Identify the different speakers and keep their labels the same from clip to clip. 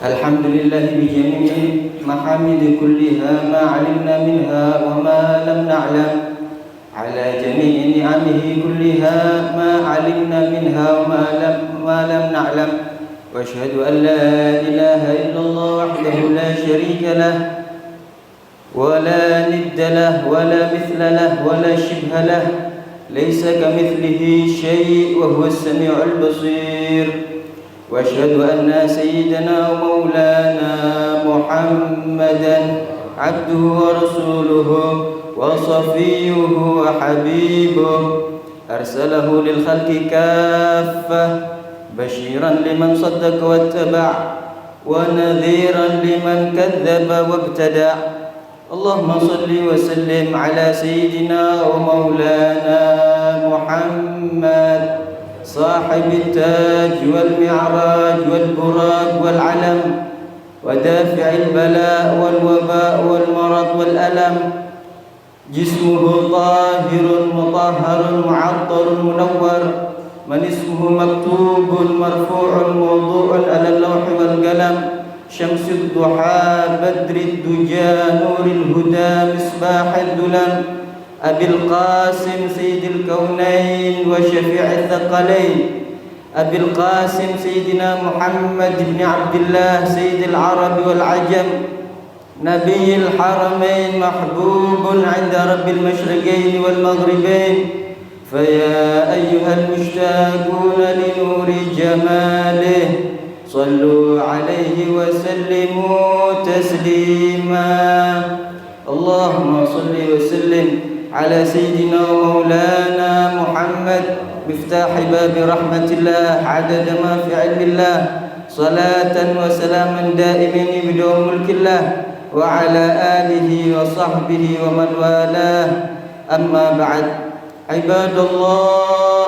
Speaker 1: الحمد لله بجميع محامد كلها ما علمنا منها وما لم نعلم على جميع نعمه كلها ما علمنا منها وما لم نعلم واشهد أن لا إله إلا الله وحده لا شريك له ولا ند له ولا مثل له ولا شبه له ليس كمثله شيء وهو السميع البصير واشهد أن سيدنا ومولانا محمدا عبده ورسوله وصفيه وحبيبه أرسله للخلق كافة بشيرا لمن صدق واتبع ونذيرا لمن كذب وابتدع اللهم صل وسلم على سيدنا ومولانا محمد صاحب التاج والمعراج والبراق والعلم ودافع البلاء والوباء والمرض والألم جسمه طاهر مطهر معطر منور من اسمه مكتوب مرفوع موضوع على اللوح والقلم شمس الضحى بدر الدجى نور الهدى مصباح الظلم أبي القاسم سيد الكونين وشفيع الثقلين أبي القاسم سيدنا محمد بن عبد الله سيد العرب والعجم نبي الحرمين محبوب عند رب المشرقين والمغربين فيا أيها المشتاقون لنور جماله صلوا عليه وسلموا تسليما اللهم صل وسلم على سيدنا ومولانا محمد مفتاح باب رحمة الله عدد ما في علم الله صلاة وسلاما دائمين بدوم ملك الله وعلى آله وصحبه ومن والاه أما بعد عباد الله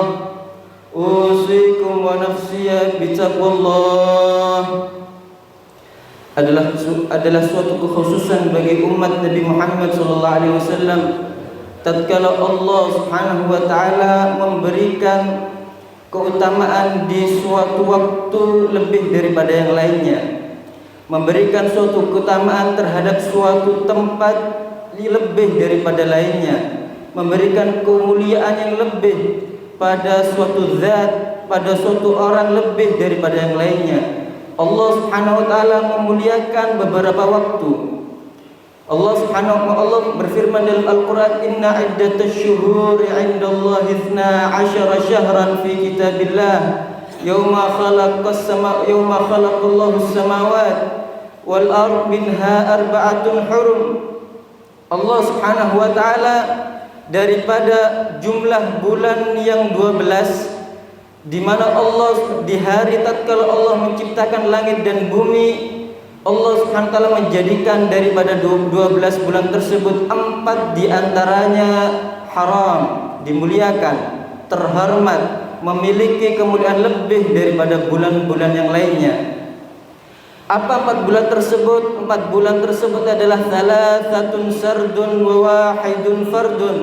Speaker 1: أوصيكم ونفسي بتقوى الله adalah suatu kekhususan bagi umat Nabi Muhammad SAW tatkala Allah Subhanahu wa taala memberikan keutamaan di suatu waktu lebih daripada yang lainnya, memberikan suatu keutamaan terhadap suatu tempat lebih daripada lainnya, memberikan kemuliaan yang lebih pada suatu zat, pada suatu orang lebih daripada yang lainnya. Allah Subhanahu wa taala memuliakan beberapa waktu. Allah Subhanahu wa taala berfirman dalam Al-Qur'an, "Inna 'iddatash syuhuri 'indallahi 12 syahran fi kitabillah yawma khalaqallahu as-samawati wal ard minha arba'atun hurum." Allah Subhanahu wa taala daripada jumlah bulan yang 12 di mana Allah di hari tatkala Allah menciptakan langit dan bumi, Allah Subhanahu wa taala menjadikan daripada 12 bulan tersebut 4 di antaranya haram, dimuliakan, terhormat, memiliki kemuliaan lebih daripada bulan-bulan yang lainnya. Apa 4 bulan tersebut? 4 bulan tersebut adalah thalathatun sardun wa wahidun fardun.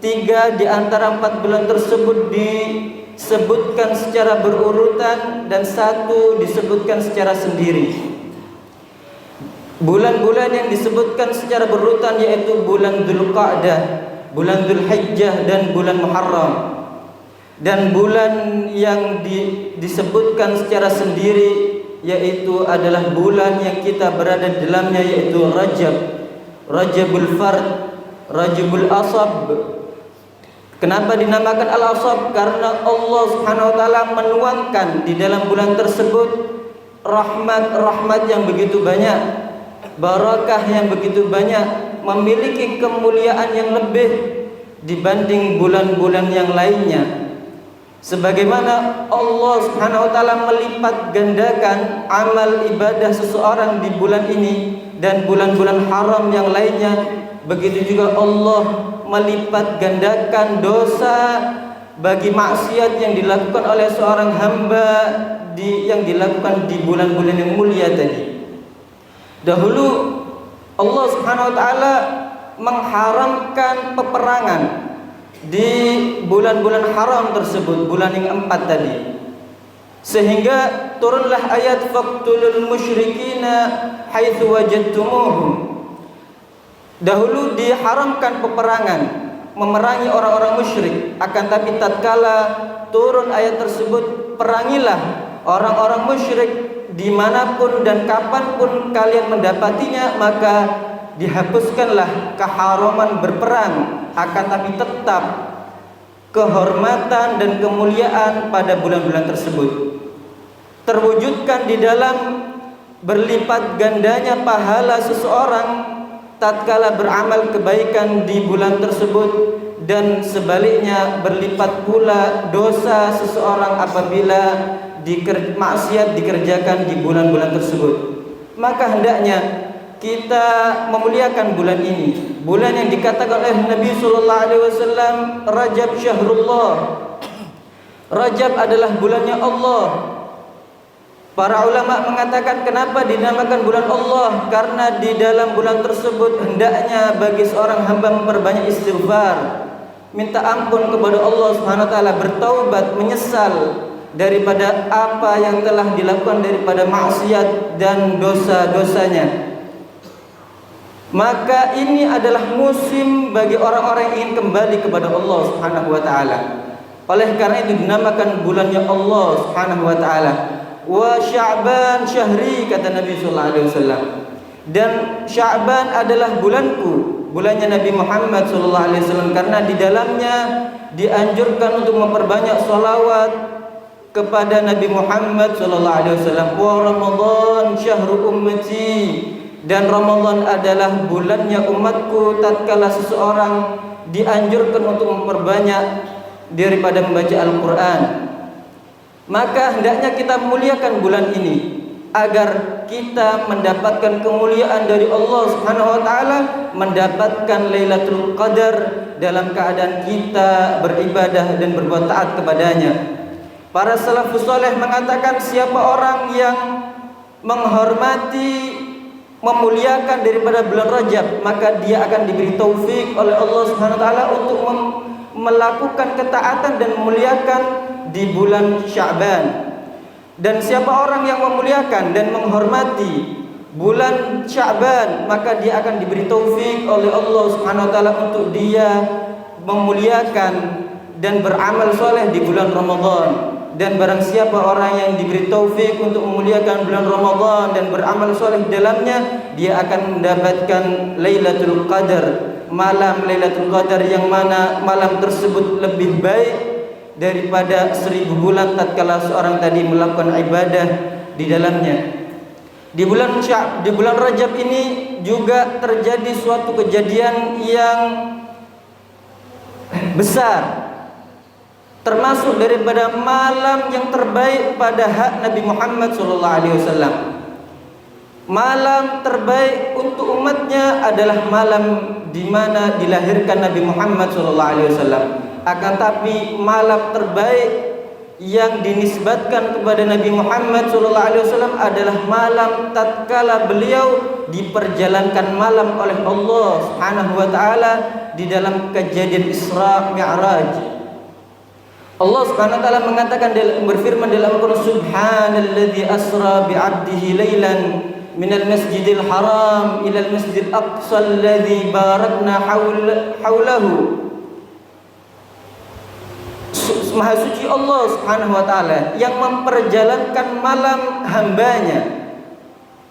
Speaker 1: 3 di antara 4 bulan tersebut disebutkan secara berurutan dan 1 disebutkan secara sendiri. Bulan-bulan yang disebutkan secara berurutan yaitu bulan Dzulqa'dah, bulan Dzulhijjah dan bulan Muharram. Dan bulan yang disebutkan secara sendiri yaitu adalah bulan yang kita berada di dalamnya yaitu Rajab, Rajabul Fard, Rajabul Asab. Kenapa dinamakan Al-Asab? Karena Allah Subhanahu wa taala menuangkan di dalam bulan tersebut rahmat-rahmat yang begitu banyak, barakah yang begitu banyak, memiliki kemuliaan yang lebih dibanding bulan-bulan yang lainnya. Sebagaimana Allah Subhanahu wa taala melipat gandakan amal ibadah seseorang di bulan ini dan bulan-bulan haram yang lainnya, begitu juga Allah melipat gandakan dosa bagi maksiat yang dilakukan oleh seorang hamba yang dilakukan di bulan-bulan yang mulia tadi. Dahulu Allah Subhanahu wa taala mengharamkan peperangan di bulan-bulan haram tersebut, bulan yang 4 tadi. Sehingga turunlah ayat faqtulul musyrikina haitsu wajadtumuhum. Dahulu diharamkan peperangan, memerangi orang-orang musyrik, akan tapi tatkala turun ayat tersebut, perangilah orang-orang musyrik dimanapun dan kapanpun kalian mendapatinya, maka dihapuskanlah keharaman berperang, akan tapi tetap kehormatan dan kemuliaan pada bulan-bulan tersebut terwujudkan di dalam berlipat gandanya pahala seseorang tatkala beramal kebaikan di bulan tersebut, dan sebaliknya berlipat pula dosa seseorang apabila maksiat dikerjakan di bulan-bulan tersebut. Maka hendaknya kita memuliakan bulan ini, bulan yang dikatakan oleh Nabi sallallahu alaihi wasallam Rajab syahrullah. Rajab adalah bulannya Allah. Para ulama mengatakan kenapa dinamakan bulan Allah? Karena di dalam bulan tersebut hendaknya bagi seorang hamba memperbanyak istighfar, minta ampun kepada Allah Subhanahu wa taala, bertaubat, menyesal daripada apa yang telah dilakukan daripada maksiat dan dosa-dosanya. Maka ini adalah musim bagi orang-orang yang ingin kembali kepada Allah Subhanahu wa taala. Oleh karena itu dinamakan bulannya Allah Subhanahu wa taala. Wa Sya'ban syahri, kata Nabi sallallahu alaihi wasallam. Dan Sya'ban adalah bulanku, bulannya Nabi Muhammad sallallahu alaihi wasallam, karena di dalamnya dianjurkan untuk memperbanyak salawat kepada Nabi Muhammad sallallahu alaihi wasallam. Wa Ramadan syahru ummati, dan Ramadan adalah bulannya umatku, tatkala seseorang dianjurkan untuk memperbanyak daripada membaca Al-Qur'an. Maka hendaknya kita muliakan bulan ini agar kita mendapatkan kemuliaan dari Allah Subhanahu wa taala, mendapatkan Lailatul Qadar dalam keadaan kita beribadah dan berbuat taat kepadanya. Para salafus saleh mengatakan siapa orang yang menghormati, memuliakan daripada bulan Rajab, maka dia akan diberi taufik oleh Allah Subhanahu wa taala untuk melakukan ketaatan dan memuliakan di bulan Sya'ban. Dan siapa orang yang memuliakan dan menghormati bulan Sya'ban, maka dia akan diberi taufik oleh Allah Subhanahu wa taala untuk dia memuliakan dan beramal soleh di bulan Ramadan. Dan barang siapa orang yang diberi taufik untuk memuliakan bulan Ramadan dan beramal soleh di dalamnya, dia akan mendapatkan Lailatul Qadar, malam Lailatul Qadar, yang mana malam tersebut lebih baik daripada 1000 bulan tatkala seorang tadi melakukan ibadah di dalamnya. Di bulan Rajab ini juga terjadi suatu kejadian yang besar, termasuk daripada malam yang terbaik pada hak Nabi Muhammad SAW. Malam terbaik untuk umatnya adalah malam di mana dilahirkan Nabi Muhammad SAW. Akan tapi malam terbaik yang dinisbatkan kepada Nabi Muhammad SAW adalah malam tatkala beliau diperjalankan malam oleh Allah Subhanahu wa taala di dalam kejadian Isra Mi'raj. Allah Subhanahu wa taala mengatakan, berfirman dalam Al-Qur'an, subhanalladzi asra bi'abdihi lailan minal masjidil haram ilal masjidil aqsa alladzi barakna haulahu. Maha suci Allah Subhanahu wa taala yang memperjalankan malam hambanya.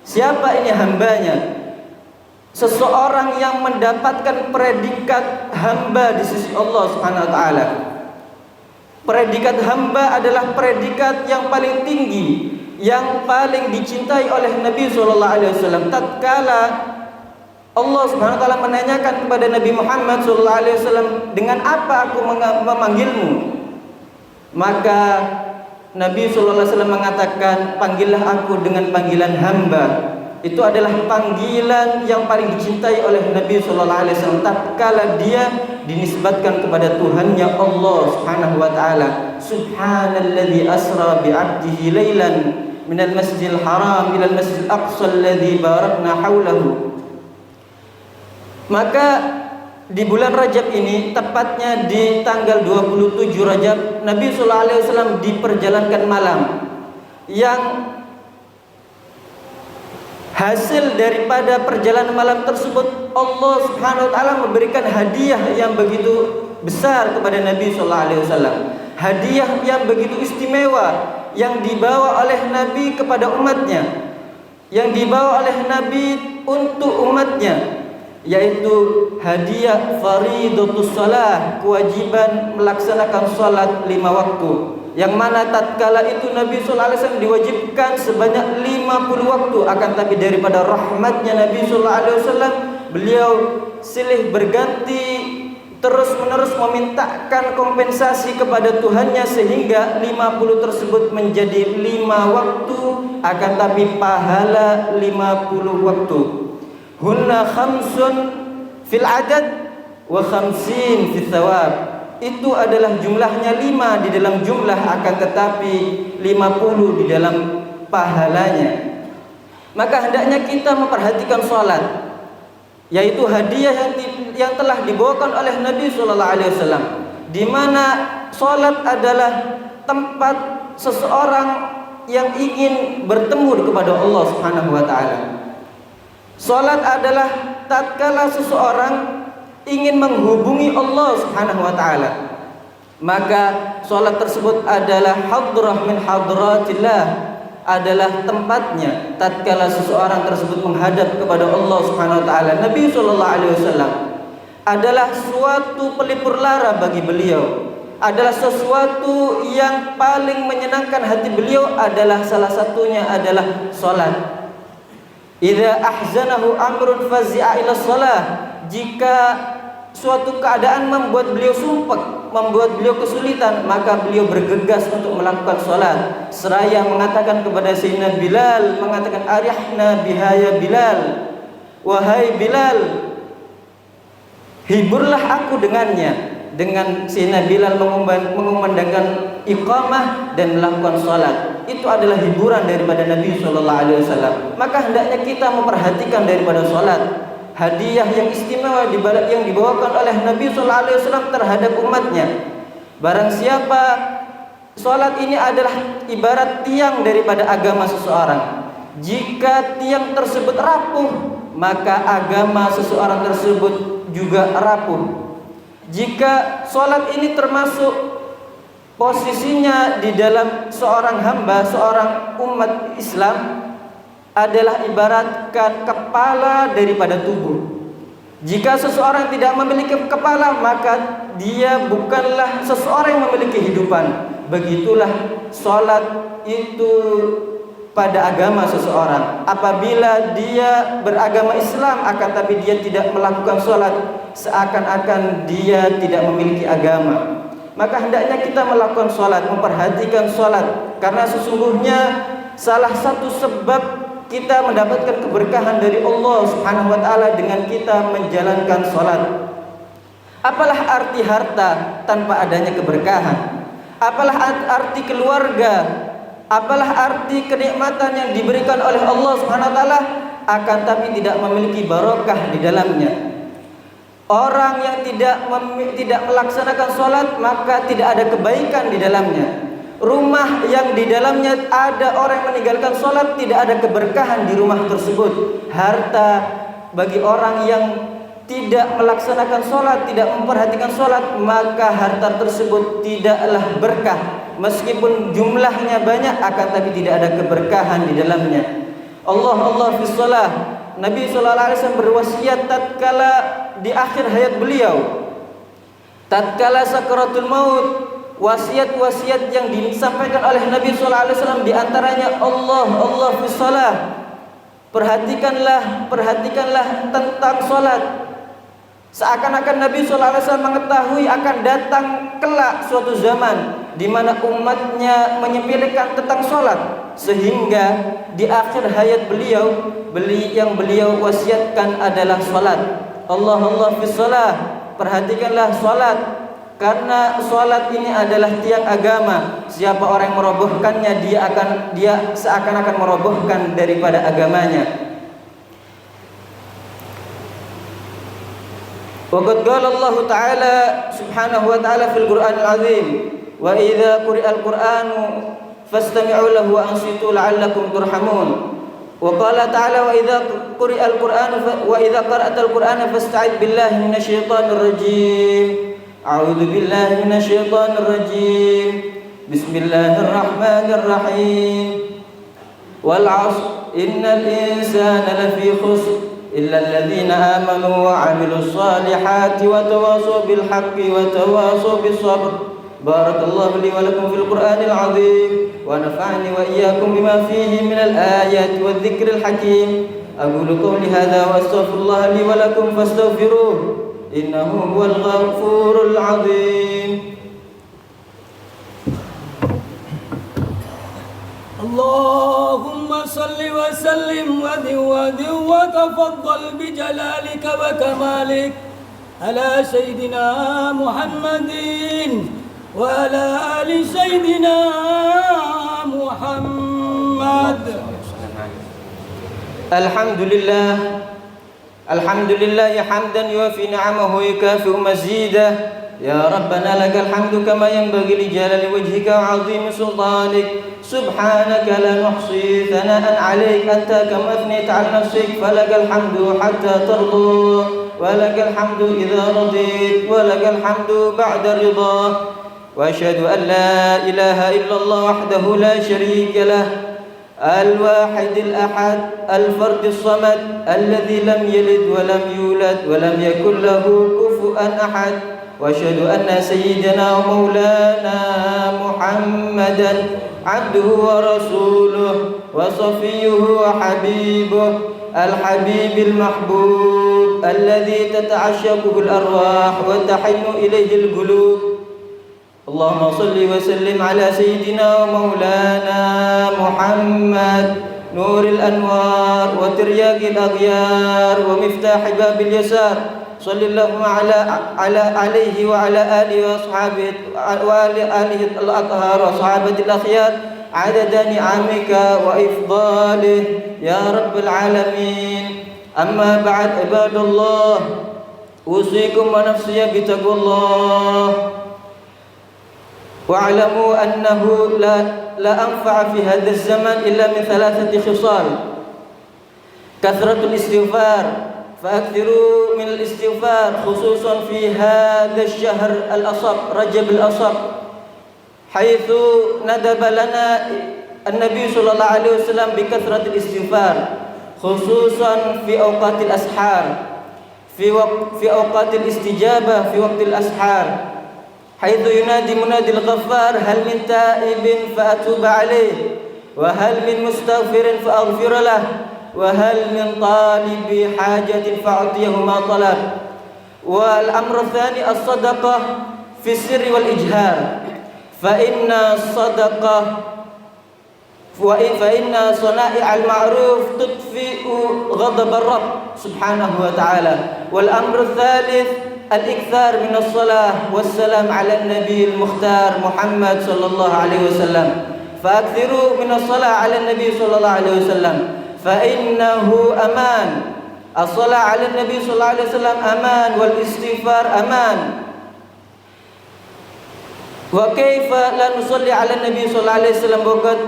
Speaker 1: Siapa ini hambanya? Seseorang yang mendapatkan predikat hamba di sisi Allah Subhanahu wa taala. Predikat hamba adalah predikat yang paling tinggi, yang paling dicintai oleh Nabi sallallahu alaihi wasallam. Tatkala Allah Subhanahu wa taala menanyakan kepada Nabi Muhammad sallallahu alaihi wasallam, dengan apa aku memanggilmu? Maka Nabi sallallahu alaihi wasallam mengatakan, panggillah aku dengan panggilan hamba. Itu adalah panggilan yang paling dicintai oleh Nabi sallallahu alaihi wasallam tatkala dia dinisbatkan kepada Tuhannya Allah Subhanahu wa taala. Subhanalladzi asra bi'abdihi lailan minal masjidil haram ilal masjidil aqsa alladzi barakna haulahu. Maka di bulan Rajab ini, tepatnya di tanggal 27 Rajab, Nabi sallallahu alaihi wasallam diperjalankan malam. yang hasil daripada perjalanan malam tersebut Allah Subhanahu wa taala memberikan hadiah yang begitu besar kepada Nabi sallallahu alaihi wasallam. Hadiah yang begitu istimewa yang dibawa oleh Nabi kepada umatnya, yang dibawa oleh Nabi untuk umatnya, yaitu hadiah faridatus shalah, kewajiban melaksanakan salat 5 waktu, yang mana tatkala itu Nabi sallallahu alaihi wasallam diwajibkan sebanyak 50 waktu, akan tapi daripada rahmatnya Nabi sallallahu alaihi wasallam, beliau silih berganti terus menerus memintakan kompensasi kepada Tuhannya, sehingga 50 tersebut menjadi 5 waktu, akan tapi pahala 50 waktu. Hunna khamsun fil adad wa khamsin fil thawab. Itu adalah jumlahnya 5 di dalam jumlah, akan tetapi 50 di dalam pahalanya. Maka hendaknya kita memperhatikan salat, yaitu hadiah yang telah dibawakan oleh Nabi sallallahu alaihi wasallam, di mana salat adalah tempat seseorang yang ingin bertemu kepada Allah Subhanahu wa taala. Salat adalah tatkala seseorang ingin menghubungi Allah Subhanahu wa taala, maka salat tersebut adalah hadrah min hadratillah, adalah tempatnya tatkala seseorang tersebut menghadap kepada Allah Subhanahu wa taala. Nabi sallallahu alaihi wasallam adalah suatu pelipur lara bagi beliau, adalah sesuatu yang paling menyenangkan hati beliau, adalah salah satunya adalah salat. Idza ahzanahu amrun fazi'a ila shalah, jika suatu keadaan membuat beliau sumpek, membuat beliau kesulitan, maka beliau bergegas untuk melakukan salat, seraya mengatakan kepada Sayyidina Bilal, mengatakan arihna bihaya Bilal, wahai Bilal, hiburlah aku dengannya. Dengan Sayyidina Bilal mengumandangkan iqamah dan melakukan salat, itu adalah hiburan daripada Nabi sallallahu alaihi wasallam. Maka hendaknya kita memperhatikan daripada salat, hadiah yang istimewa yang dibawakan oleh Nabi sallallahu alaihi wasallam terhadap umatnya. Barang siapa, salat ini adalah ibarat tiang daripada agama seseorang. Jika tiang tersebut rapuh, maka agama seseorang tersebut juga rapuh. Jika salat ini termasuk posisinya di dalam seorang hamba, seorang umat Islam, adalah ibaratkan kepala daripada tubuh. Jika seseorang tidak memiliki kepala, maka dia bukanlah seseorang yang memiliki kehidupan. Begitulah salat itu pada agama seseorang. Apabila dia beragama Islam, akan tapi dia tidak melakukan salat, seakan-akan dia tidak memiliki agama. Maka hendaknya kita melakukan salat, memperhatikan salat, karena sesungguhnya salah satu sebab kita mendapatkan keberkahan dari Allah Subhanahu wa taala dengan kita menjalankan salat. Apalah arti harta tanpa adanya keberkahan? Apalah arti keluarga? Apalah arti kenikmatan yang diberikan oleh Allah Subhanahu wa taala, akan tapi tidak memiliki barokah di dalamnya? Orang yang tidak melaksanakan salat, maka tidak ada kebaikan di dalamnya. Rumah yang di dalamnya ada orang yang meninggalkan salat, tidak ada keberkahan di rumah tersebut. Harta bagi orang yang tidak melaksanakan salat, tidak memperhatikan salat, maka harta tersebut tidaklah berkah. Meskipun jumlahnya banyak, akan tapi tidak ada keberkahan di dalamnya. Allah fi shalah. Nabi sallallahu alaihi wasallam berwasiat tatkala di akhir hayat beliau, tatkala sakaratul maut, wasiat-wasiat yang disampaikan oleh Nabi sallallahu alaihi wasallam di antaranya Allah fi shalah. Perhatikanlah tentang salat. Seakan-akan Nabi sallallahu alaihi wasallam mengetahui akan datang kelak suatu zaman di mana umatnya menyepelekan tentang salat, sehingga di akhir hayat beliau yang beliau wasiatkan adalah salat. Allah fi shalah. Perhatikanlah salat, karena salat ini adalah tiang agama. Siapa orang yang merobohkannya, dia seakan-akan merobohkan daripada agamanya. Waqad qala Allah Ta'ala subhanahu wa ta'ala fil Qur'anil azim, wa idza quri'al Qur'anu فاستمعوا له وأنصتوا لعلكم ترحمون. وقال تعالى وإذا قرأت القرآن فاستعذ بالله من الشيطان الرجيم. أعوذ بالله من الشيطان الرجيم. بسم الله الرحمن الرحيم. والعصر إن الإنسان لفي خسر إلا الذين آمنوا وعملوا الصالحات وتواصوا بالحق وتواصوا بالصبر. بارك الله لي ولكم في القرآن العظيم ونفعني وإياكم بما فيه من الآيات والذكر الحكيم. أقول قولي هذا وأستغفر الله لي ولكم فاستغفروه إنه هو الغفور العظيم.
Speaker 2: اللهم صل وسلم ودود وتفضل بجلالك وكمالك على سيدنا محمد وعلى آل سيدنا محمد.
Speaker 1: الحمد لله حمدا يوفي نعمه ويكافئ مزيده. يا ربنا لك الحمد كما ينبغي لجلال وجهك وعظيم سلطانك. سبحانك لا نحصي ثناء عليك أنت كما أثنيت على نفسك. فلك الحمد حتى ترضى ولك الحمد إذا رضيت ولك الحمد بعد الرضا. وأشهد أن لا إله إلا الله وحده لا شريك له الواحد الأحد الفرد الصمد الذي لم يلد ولم يولد ولم يكن له كفوا أحد. وأشهد أن سيدنا ومولانا محمدا عبده ورسوله وصفيه وحبيبه الحبيب المحبوب الذي تتعشقه الأرواح وتحن إليه القلوب. اللهم صل وسلم على سيدنا ومولانا محمد نور الأنوار وترياق الأغيار ومفتاح باب اليسار. صل اللهم عليه وعلى آله وأصحابه آله الأطهار وصحابة الأخيار عدد نعمك وإفضاله يا رب العالمين. أما بعد عباد الله أوصيكم ونفسي بتقوى الله. واعلموا أنه لا أنفع في هذا الزمن إلا من ثلاثة خصال: كثرة الاستغفار، فأكثروا من الاستغفار خصوصا في هذا الشهر الأصب رجب الأصب، حيث ندب لنا النبي صلى الله عليه وسلم بكثرة الاستغفار خصوصا في أوقات الأسحار، في أوقات الاستجابة في وقت الأسحار، حيث ينادي منادي الغفار: هل من تائب فأتوب عليه، وهل من مستغفر فأغفر له، وهل من طالب حاجة فأعطيه ما طلب. والأمر الثاني الصدقة في السر والإجهار، فإن صنائع المعروف تطفئ غضب الرب سبحانه وتعالى. والأمر الثالث الإكثار من الصلاة والسلام على النبي المختار محمد صلى الله عليه وسلم. فأكثروا من الصلاة على النبي صلى الله عليه وسلم فإنه أمان. الصلاة على النبي صلى الله عليه وسلم أمان، والاستغفار أمان. وكيف لا نصلي على النبي صلى الله عليه وسلم وقد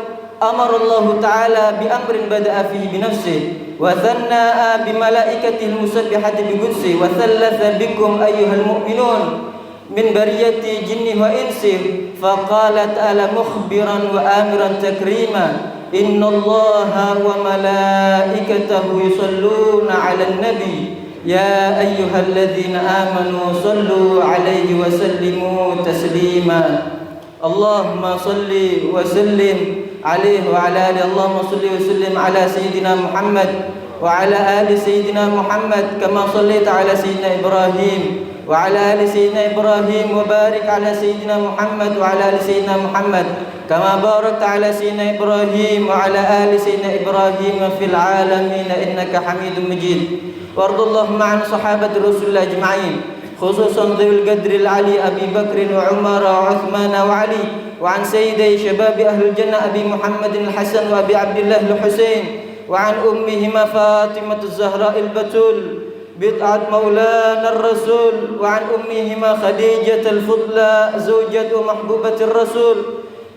Speaker 1: أمر الله تعالى بأمر بدأ فيه بنفسه وثنى بملائكته المسبحة بقدسه وثلث بكم أيها المؤمنون من برية جن وإنس، فقال تعالى مخبرا وآمرا تكريما: إن الله وملائكته يصلون على النبي يا أيها الذين آمنوا صلوا عليه وسلموا تسليما. اللهم صل وسلم عليه وعلى آله. اللهم صل وسلم على سيدنا محمد وعلى آل سيدنا محمد كما صليت على سيدنا إبراهيم وعلى آل سيدنا إبراهيم، وبارك على سيدنا محمد وعلى آل سيدنا محمد كما باركت على سيدنا إبراهيم وعلى آل سيدنا إبراهيم في العالمين إنك حميد مجيد. وارض اللهم عن صحابة رسول الله أجمعين، خصوصا ذوي القدر العلي أبي بكر وعمر وعثمان وعلي، وعن سيدي شباب أهل الجنة أبي محمد الحسن وأبي عبد الله الحسين، وعن أمهما فاطمة الزهراء البتول بضعة مولانا الرسول، وعن أمهما خديجة الفضلى زوجة محبوبة الرسول،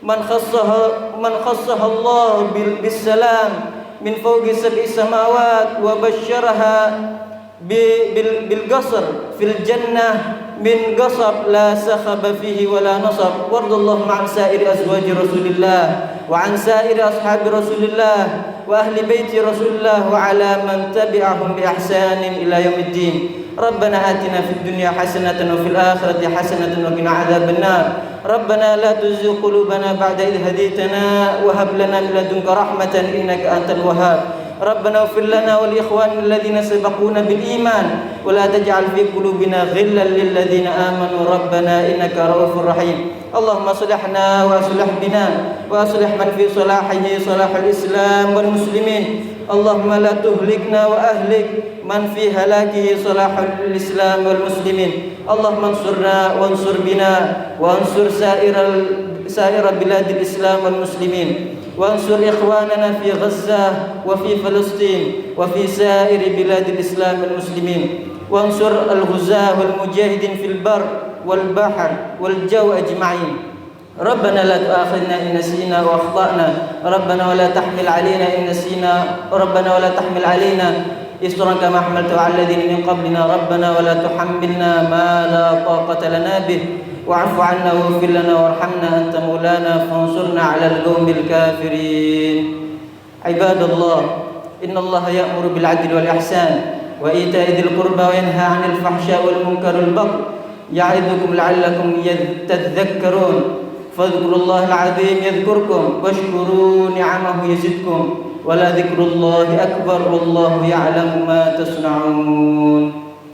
Speaker 1: من خصها الله بالسلام من فوق 7 سماوات وبشرها بالقصر في الجنة من قصب لا سخب فيه ولا نصب. وارض اللهم عن سائر أزواج رسول الله وعن سائر أصحاب رسول الله وأهل بيت رسول الله وعلى من تبعهم بإحسان إلى يوم الدين. ربنا آتنا في الدنيا حسنة وفي الآخرة حسنة وقنا عذاب النار. ربنا لا تزغ قلوبنا بعد إذ هديتنا وهب لنا من لدنك رحمة إنك أنت الوهاب. ربنا اغفر لنا ولإخواننا الذين سبقونا بالإيمان ولا تجعل في قلوبنا غلا للذين آمنوا ربنا إنك رؤوف رحيم. اللهم اصلحنا وأصلح بنا وأصلح من في صلاحه صلاح الإسلام والمسلمين. اللهم لا تهلكنا وأهلك من في هلاكه صلاح الإسلام والمسلمين. اللهم انصرنا وانصر بنا وانصر سائر بلاد الإسلام والمسلمين، وانصر إخواننا في غزة وفي فلسطين وفي سائر بلاد الإسلام والمسلمين، وانصر الغزاة والمجاهدين في البر والبحر والجو أجمعين. ربنا لا تؤاخذنا إن نسينا وأخطأنا. ربنا ولا تحمل علينا إن نسينا. ربنا ولا تحمل علينا إصرا كما حملته على الذين من قبلنا. ربنا ولا تحملنا ما لا طاقة لنا به. واعف عنا واغفر لنا وارحمنا أنت مولانا فانصرنا على القوم الكافرين. عباد الله، إن الله يأمر بالعدل والإحسان وإيتاء ذي القربى وينهى عن الفحشاء والمنكر والبغي يعظكم لعلكم تذكرون. فاذكروا الله العظيم يذكركم واشكروا نعمه يزدكم ولذكر الله أكبر والله يعلم ما تصنعون.